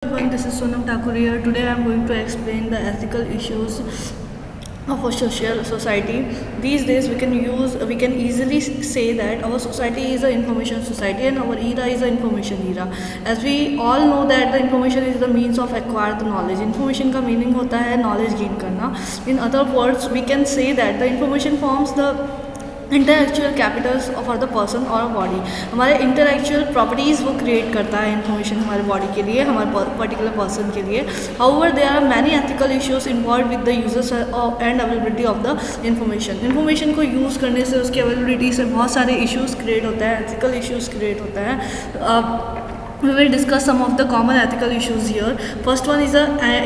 Everyone, this is Sonam Thakur here. Today I am going to explain the ethical issues of a social society. These days we can easily say that our society is an information society and our era is an information era. As we all know that the information is the means of acquire the knowledge. Information का meaning होता है knowledge gain करना. In other words, we can say that the information forms the intellectual Capitals for the person और body. हमारे intellectual properties वो create करता है information हमारे बॉडी के लिए, हमारे पर्टिकुलर पर्सन के लिए. However there are many ethical issues involve with the users and availability of the information को यूज़ करने से उसकी अवेलेबिलिटी से बहुत सारे इश्यूज़ क्रिएट होते हैं, एथिकल इश्यूज़ क्रिएट होते हैं. We will discuss some of the common ethical issues here. First one is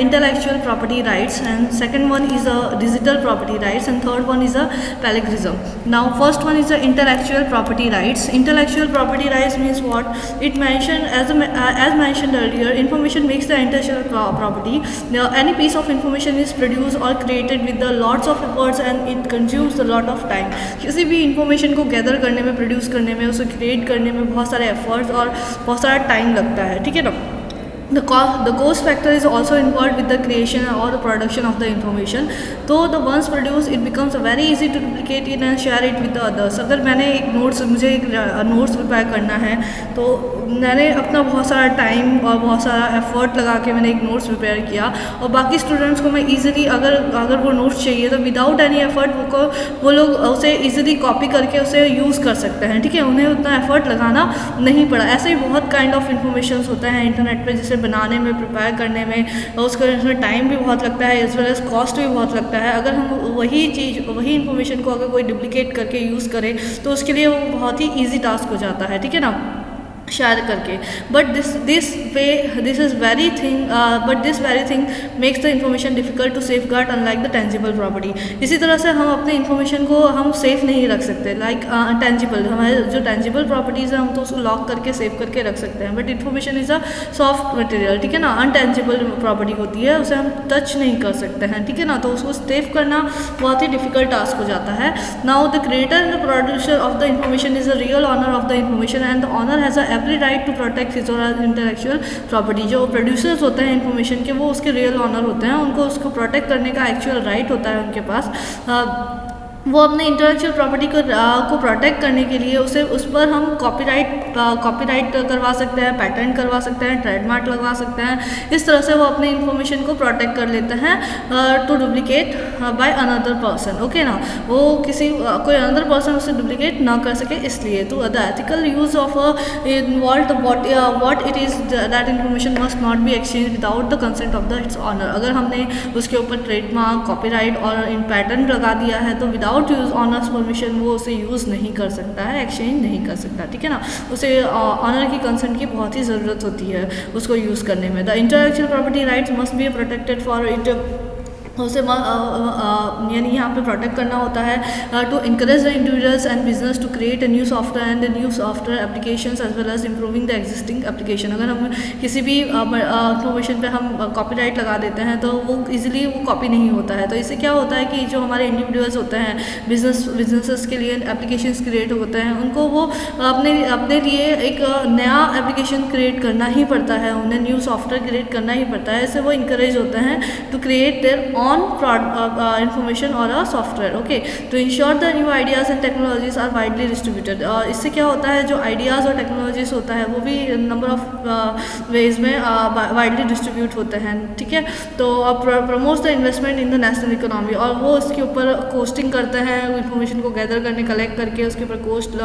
intellectual property rights, and second one is digital property rights, and third one is plagiarism. Now, first one is intellectual property rights. Intellectual property rights means what? It mentioned as mentioned earlier, information makes the intellectual property. Now, any piece of information is produced or created with the lots of efforts and it consumes a lot of time. किसी भी information को gather करने में, produce करने में, उसे create करने में बहुत सारे efforts और बहुत सारा टाइम लगता है, ठीक है ना. The cost factor is also involved with the creation or the production of the information. तो the once produced it becomes very easy to duplicate it and share it with the others. अगर मैंने मुझे एक notes prepare करना है तो मैंने अपना बहुत सारा टाइम और बहुत सारा एफर्ट लगा के मैंने एक नोट्स प्रिपेयर किया और बाकी स्टूडेंट्स को मैं ईजिली अगर वो नोट्स चाहिए तो विदाउट एनी एफर्ट वो लोग उसे ईजिली कॉपी करके उसे यूज़ कर सकते हैं, ठीक है. उन्हें उतना एफर्ट लगाना नहीं पड़ा. ऐसे ही बहुत काइंड ऑफ इन्फॉर्मेशन होते हैं इंटरनेट पर, जिसे बनाने में, प्रिपेयर करने में, उसमें टाइम भी बहुत लगता है एज वेल एज कॉस्ट भी बहुत लगता है. अगर हम वही इन्फॉर्मेशन को अगर कोई डुप्लीकेट करके यूज़ करे तो उसके लिए वो बहुत ही ईजी टास्क हो जाता है, ठीक है ना, शेयर करके. But this very thing makes the information difficult to safeguard unlike the tangible property. इसी तरह से हम अपने इन्फॉर्मेशन को हम सेफ नहीं रख सकते. लाइक टेंजिबल, हमारे जो टेंजिबल प्रॉपर्टीज़ हैं हम तो उसको लॉक करके सेव करके रख सकते हैं. But information is a soft material, ठीक है ना. अनटेंजिबल प्रॉपर्टी होती है, उसे हम टच नहीं कर सकते हैं, ठीक है ना. तो उसको सेव करना बहुत ही डिफिकल्ट टास्क हो जाता है. Now the creator and the producer of the information is a real owner of the information and the owner has every right to protect his or intellectual property. जो producers होते हैं information के वो उसके real honour होते हैं, उनको उसको प्रोटेक्ट करने का एक्चुअल राइट होता है उनके पास. वो अपने इंटेलेक्चुअल प्रॉपर्टी को प्रोटेक्ट करने के लिए उस पर हम कॉपीराइट करवा सकते हैं, पेटेंट करवा सकते हैं, ट्रेडमार्क लगवा सकते हैं. इस तरह से वो अपने इन्फॉर्मेशन को प्रोटेक्ट कर लेते हैं to duplicate by another person, okay ना. वो कोई अनदर पर्सन उसे डुप्लीकेट ना कर सके इसलिए. तो the ethical use of involve what it is that information must not be exchange without the consent of the its owner. अगर हमने उसके ऊपर ट्रेडमार्क, कॉपीराइट और इन पेटेंट लगा दिया है तो विदाउट यूज ऑनर्स परमिशन वो उसे यूज़ नहीं कर सकता है, एक्सचेंज नहीं कर सकता, ठीक है ना. उसे ऑनर की कंसेंट की बहुत ही ज़रूरत होती है उसको यूज़ करने में. The intellectual property rights must be protected for it. उसे यानी यहाँ पे प्रोटेक्ट करना होता है to encourage the individuals and business to create a new software and new software applications as well as improving the existing application. अगर हम किसी भी इन्फॉर्मेशन पे हम कॉपीराइट लगा देते हैं तो वो इजीली वो कॉपी नहीं होता है. तो इससे क्या होता है कि जो हमारे इंडिविजुअल्स होते हैं, बिजनेसेस के लिए एप्लीकेशंस क्रिएट होते हैं, उनको वो अपने लिए एक नया एप्लीकेशन क्रिएट करना ही पड़ता है, उन्हें न्यू सॉफ्टवेयर क्रिएट करना ही पड़ता है. इससे वो इंकरेज होते हैं to create their on information or a software, okay, to ensure the new ideas and technologies are widely distributed. इससे क्या होता है, जो आइडियाज़ और टेक्नोलॉजीज होता है वो भी नंबर ऑफ वेज में वाइडली डिस्ट्रीब्यूट होते हैं, ठीक है. तो promotes the investment in the national economy, और वो उसके ऊपर कोस्टिंग करते हैं, इन्फॉर्मेशन को गैदर करने, कलेक्ट करके उसके ऊपर कोस्ट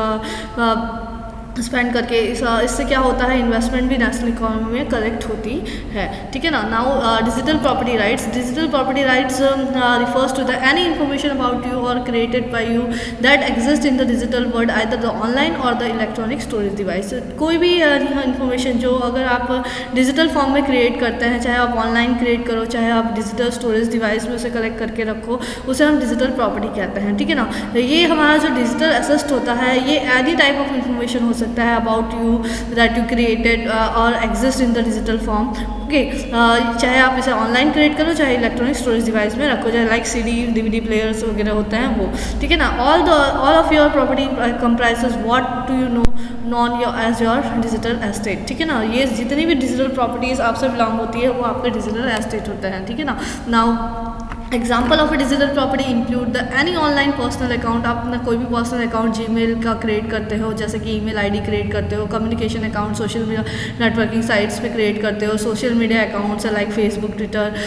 स्पेंड करके. इससे क्या होता है, इन्वेस्टमेंट भी नेशनल इकोनॉमी में कलेक्ट होती है, ठीक है ना. Now digital property rights. Digital property rights refers to the any information about you or created by you that exist in the digital world either the online or the electronic storage device. कोई भी information जो अगर आप digital form में create करते हैं, चाहे आप ऑनलाइन क्रिएट करो, चाहे आप डिजिटल स्टोरेज डिवाइस में उसे कलेक्ट करके रखो, उसे हम डिजिटल प्रॉपर्टी कहते हैं, ठीक है ना. ये हमारा जो डिजिटल एसेट होता है ये एनी टाइप ऑफ इन्फॉर्मेशन हो सकता सकता है about you that you created or exist in the digital form. Okay, चाहे आप इसे ऑनलाइन क्रिएट करो, चाहे इलेक्ट्रॉनिक स्टोरेज डिवाइस में रखो, चाहे लाइक CD DVD प्लेयर्स वगैरह होते हैं वो, ठीक है ना। All of your property comprises what do you know non your age your digital estate, ठीक है ना। ये जितनी भी डिजिटल प्रॉपर्टीज़ आपसे बिलोंग होती है वो आपका डिजिटल एस्टेट होता है, ठीक है ना। Now example of a digital property include the any online personal account. आप अपना कोई भी पर्सनल अकाउंट जीमेल का क्रिएट करते हो, जैसे कि ईमेल आईडी क्रिएट करते हो, communication account social media networking sites पे क्रिएट करते हो, सोशल मीडिया अकाउंट्स है like Facebook Twitter,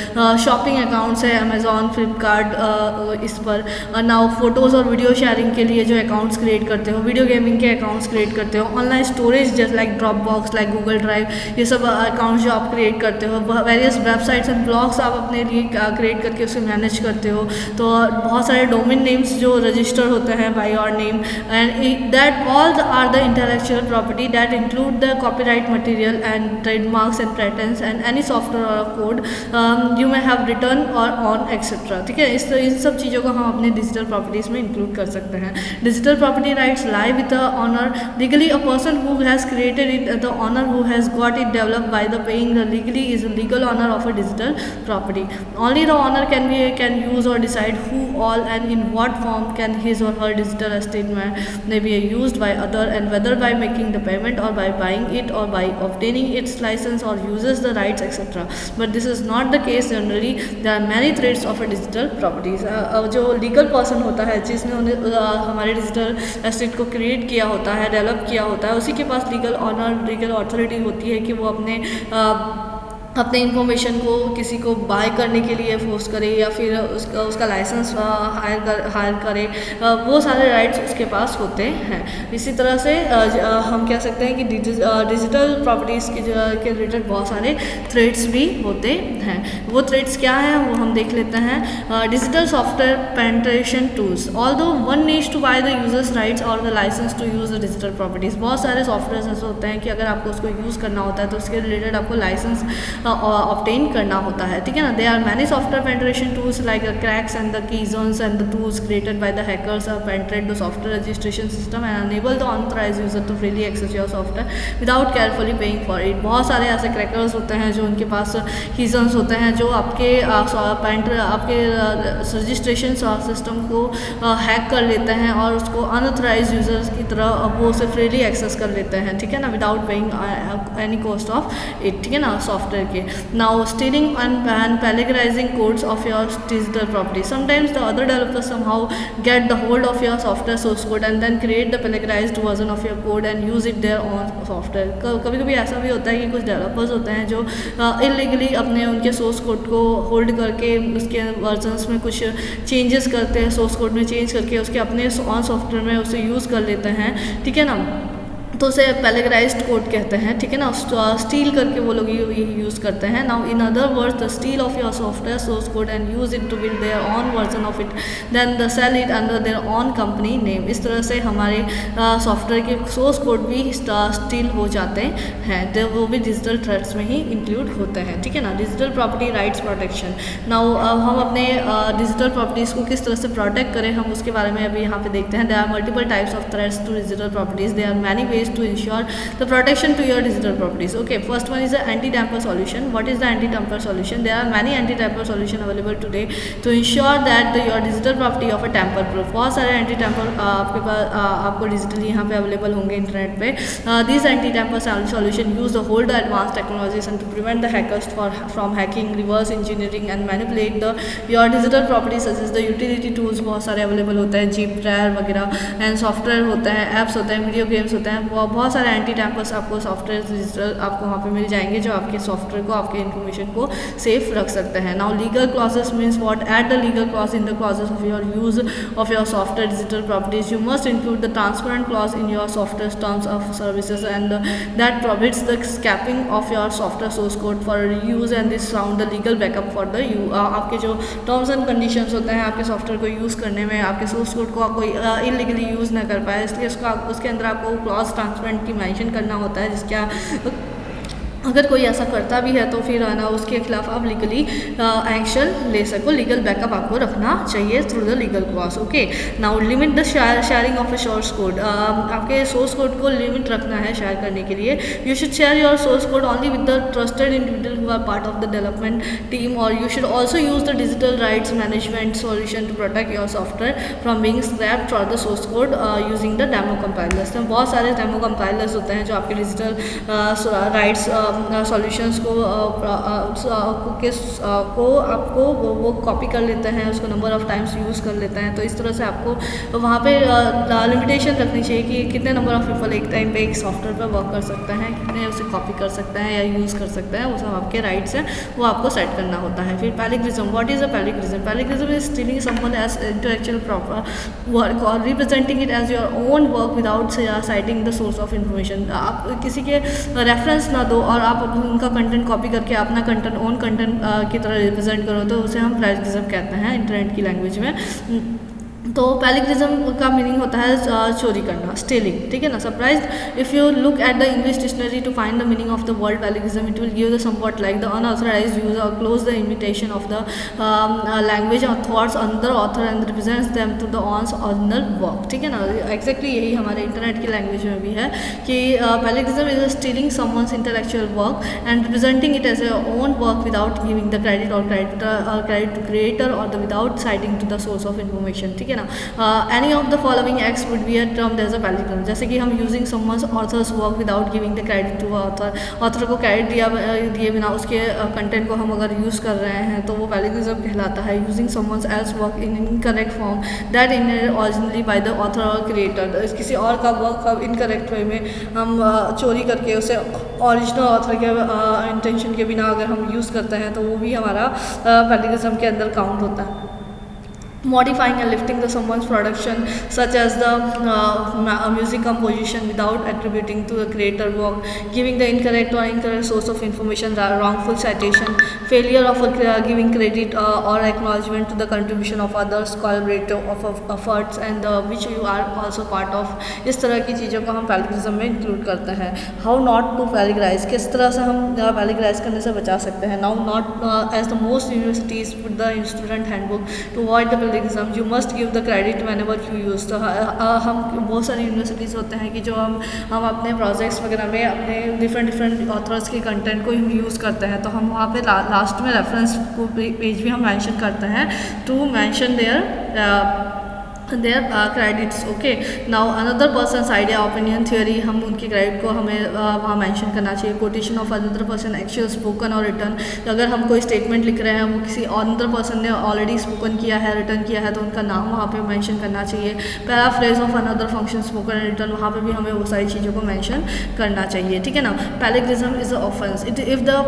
shopping accounts है अमेजॉन फ्लिपकार्ट, इस पर नाउ फोटोज़ और वीडियो शेयरिंग के लिए जो अकाउंट्स क्रिएट करते हो, वीडियो गेमिंग के अकाउंट्स क्रिएट करते हो, ऑनलाइन स्टोरेज जैसे like drop box like Google drive, ये सब अकाउंट्स जो आप क्रिएट करते हो, वेरियस वेबसाइट्स एंड ब्लॉग्स आप अपने लिए क्रिएट करके उसे मैनेज करते हो। तो बहुत सारे डोमेन नेम्स जो रजिस्टर होते हैं by your name, and that all are the intellectual property that include the copyright material and trademarks and patterns and any software or code you may have written or on etcetera, ठीक है। इन सब चीज़ों को हम अपने digital properties में include कर सकते हैं। Digital property rights lie with the owner legally a person who has created it, the owner who has got it developed by the paying the legally is the legal owner of a digital property. Only the owner can use or decide who all and in what form can his or her digital estate may be used by other, and whether by making the payment or by buying it or by obtaining its license or uses the rights etc. But this is not the case generally. There are many threats of a digital properties. जो legal person होता है जिसने हमारे digital estate को create किया होता है, develop किया होता है, उसी के पास लीगल ऑनर लीगल अथॉरिटी होती है कि वो अपने इंफॉर्मेशन को किसी को बाय करने के लिए फोर्स करे या फिर उसका लाइसेंस हायर करे, वो सारे राइट्स उसके पास होते हैं। इसी तरह से हम कह सकते हैं कि डिजिटल प्रॉपर्टीज़ के रिलेटेड बहुत सारे थ्रेड्स भी होते हैं। वो थ्रेड्स क्या हैं वो हम देख लेते हैं। Digital software penetration tools, although one needs to buy the users rights or the license to use the digital properties. बहुत सारे सॉफ्टवेयर ऐसे होते हैं कि अगर आपको उसको यूज़ करना होता है तो उसके रिलेटेड आपको लाइसेंस ऑब्टेन करना होता है, ठीक है ना। They are many software penetration tools like cracks and the keygens and the tools created by the hackers are penetrate the software registration system and enable the unauthorized user to freely access your software without carefully paying for it. बहुत सारे ऐसे crackers होते हैं जो उनके पास कीजोन्स होते हैं जो आपके रजिस्ट्रेशन सिस्टम को हैक कर लेते हैं और उसको अनऑथराइज्ड यूजर्स की तरह वो उसे फ्रीली एक्सेस कर लेते हैं, ठीक है ना, without paying any cost of it, ठीक है ना, सॉफ्टवेयर के। Now stealing and plagiarizing codes of your digital property. Sometimes the other developers somehow get the hold of your software source code and then create the plagiarized version of your code and use it their own software. कभी कभी ऐसा भी होता है कि कुछ developers होते हैं जो इलीगली अपने उनके सोर्स कोड को होल्ड करके उसके वर्जन्स में कुछ चेंजेस करते हैं, सोर्स कोड में चेंज करके उसके अपने ऑन सॉफ्टवेयर में उसे यूज़ कर लेते हैं, ठीक है ना। तो उसे प्लेगराइज्ड कोड कहते हैं, ठीक है ना। स्टील करके वो लोग यूज़ करते हैं। Now in other words the steal of your software source code and use it to build their own version of it then the sell it under their own company name. इस तरह से हमारे software के source code भी steel हो जाते हैं, वो भी डिजिटल थ्रेट्स में ही इंक्लूड होते हैं, ठीक है ना। Digital property rights protection. Now हम अपने डिजिटल प्रॉपर्टीज़ को किस तरह से प्रोटेक्ट करें हम उसके बारे में अभी यहाँ पे देखते हैं। There are multiple types of threats to digital properties, there are many ways to ensure the protection to your digital properties. Okay, first one is the anti-tamper solution. What is the anti-tamper solution? There are many anti-tamper solution available today to ensure that your digital property of a tamper proof. बहुत सारे anti-tamper आपके पास आपको digitally यहाँ पे available होंगे internet पे। These anti-tamper solution use the whole advanced technologies and to prevent the hackers from hacking, reverse engineering and manipulate your digital properties such as the utility tools बहुत सारे available होते हैं, jeep dryer वगैरह and software होता है, apps होते हैं, video games होते हैं, बहुत सारे एंटी टैम्पर्स आपको सॉफ्टवेयर डिजिटल आपको वहाँ पे मिल जाएंगे जो आपके सॉफ्टवेयर को आपके इन्फॉर्मेशन को सेफ रख सकते हैं। Now legal clauses means what at the legal clause in the clauses of your use of your software digital properties you must include the transparent clause in your software terms of services and that prohibits the scaping of your software source code for use and this sound the legal backup for the आपके जो terms and conditions होते हैं आपके software को use करने में आपके source code को कोई इलीगली यूज़ ना कर पाए, इसलिए उसके अंदर आपको क्लॉज ट्रांसपेरेंट की मेंशन करना होता है अगर कोई ऐसा करता भी है तो फिर है ना उसके खिलाफ आप लीगली एक्शन ले सको, लीगल बैकअप आपको रखना चाहिए through the legal cross. Okay, now limit the sharing of a source code. आपके सोर्स कोड को लिमिट रखना है शेयर करने के लिए। You should share your source code only with the trusted individual who are part of the development team, और you should also use the digital rights management solution to protect your software from being scrapped for the source code using the demo compilers. बहुत सारे demo compilers होते हैं जो आपके digital rights solutions को आपको वो कॉपी कर लेते हैं, उसको नंबर ऑफ़ टाइम्स यूज़ कर लेते हैं। तो इस तरह से आपको वहाँ पे लिमिटेशन रखनी चाहिए कि कितने नंबर ऑफ़ पीपल एक टाइम पे एक सॉफ्टवेयर पर वर्क कर सकते हैं, कितने उसे कॉपी कर सकते हैं या यूज़ कर सकते हैं, वो सब आपके राइट्स हैं, वो आपको सेट करना होता है। फिर plagiarism, what is a plagiarism? Plagiarism is stealing someone as intellectual proper work और representing it as your own work without citing the source of information. आप किसी के रेफरेंस ना दो और आप उनका कंटेंट कॉपी करके अपना कंटेंट ओन कंटेंट की तरह रिप्रेजेंट करो, तो उसे हम प्लेजरिज्म कहते हैं इंटरनेट की लैंग्वेज में। तो पैलिग्रिज्म का मीनिंग होता है चोरी करना, स्टेलिंग, ठीक है ना। Surprise if you look at the English dictionary to find the meaning of the word plagiarism, it will give the somewhat like the unauthorized use or close the imitation of the language और thoughts another author and represents them to the one's original work, ठीक है ना। Exactly यही हमारे internet की language में भी है कि plagiarism is stealing someone's intellectual work and representing it as your own work without giving the credit और क्रेडिट टू क्रिएटर और the without citing to the source of information, ठीक है ना। Any of the following acts would be termed as a plagiarism, जैसे कि हम using someone's authors work without giving the credit to author, author को credit दिए बिना उसके कंटेंट को हम अगर यूज़ कर रहे हैं तो वो पैलिग्रिज्म कहलाता है। Using someone's else work in incorrect form that in originally by the author और क्रिएटर, किसी और का वर्क हम इनकरेक्ट वे में हम चोरी करके उसे ओरिजिनल ऑथर के इंटेंशन के बिना अगर हम यूज़ करते हैं तो वो भी हमारा पैलिग्रिज्म के अंदर काउंट होता है। Modifying and lifting the someone's production such as the music composition without attributing to the creator work, giving the incorrect source of information, wrongful citation, failure of giving credit or acknowledgement to the contribution of others, collaborator of efforts and which you are also part of। इस तरह की चीज़ों को हम पैलिग्रिज्म में include करते हैं। How not to पैलिग्राइज, किस तरह से हम पैलिग्राइज करने से बचा सकते हैं। Now not as the most universities put the student handbook to avoid the you must give the credit whenever you use। तो हम बहुत सारी यूनिवर्सिटीज़ होते हैं कि जो हम अपने प्रोजेक्ट्स वगैरह में अपने डिफरेंट ऑथर्स के कंटेंट को हम यूज़ करते हैं, तो हम वहाँ पे लास्ट में रेफरेंस को पेज भी हम मेंशन करते हैं to mention their credits। Okay, now another person's idea opinion theory, हम उनके क्रेडिट को हमें वहाँ मेंशन करना चाहिए। Quotation of another person actual spoken or written, अगर हम कोई स्टेटमेंट लिख रहे हैं वो किसी अनदर पर्सन ने ऑलरेडी स्पोकन किया है, रिटर्न किया है, तो उनका नाम वहाँ पे मेंशन करना चाहिए। Paraphrase of another function spoken and return, वहाँ पे भी हमें वो सारी चीज़ों को मेंशन करना चाहिए, ठीक है ना। Plagiarism is a offence if the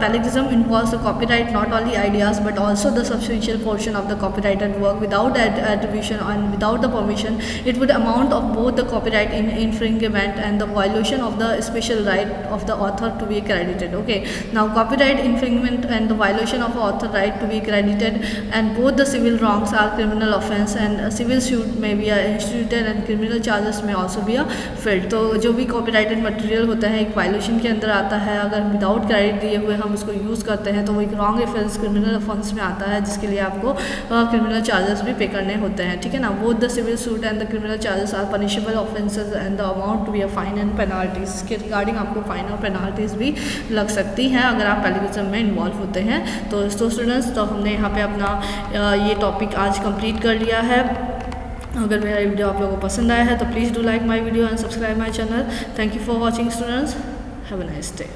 plagiarism involves the copyright not only ideas but also the substantial portion of the copyrighted work without attribution and without the permission, it would amount of both the copyright infringement and the violation of the special right of the author to be credited। Okay, now copyright infringement and the violation of author right to be credited and both the civil wrongs are criminal offense and a civil suit may be instituted and criminal charges may also be filed। तो जो भी copyrighted material होता है एक violation के अंदर आता है, अगर विदाउट क्रेडिट दिए हुए हम उसको यूज़ करते हैं तो वो एक रॉन्ग ऑफेंस क्रिमिनल ऑफेंस में आता है, जिसके लिए आपको क्रिमिनल चार्जेस भी पे करने होते हैं, ठीक है ना। Both the civil suit and the criminal charges are punishable offenses and the amount to be a fine and penalties, के रिगार्डिंग आपको फाइन और पेनाल्टीज भी लग सकती हैं अगर आप पैलिग्रिज्म में इन्वॉल्व होते हैं। तो स्टूडेंट्स, तो हमने यहाँ पे अपना ये टॉपिक आज कंप्लीट कर लिया है। अगर मेरा वीडियो आप लोगों को पसंद आया है तो please do like my video and subscribe my channel. Thank you for watching students, have a nice day.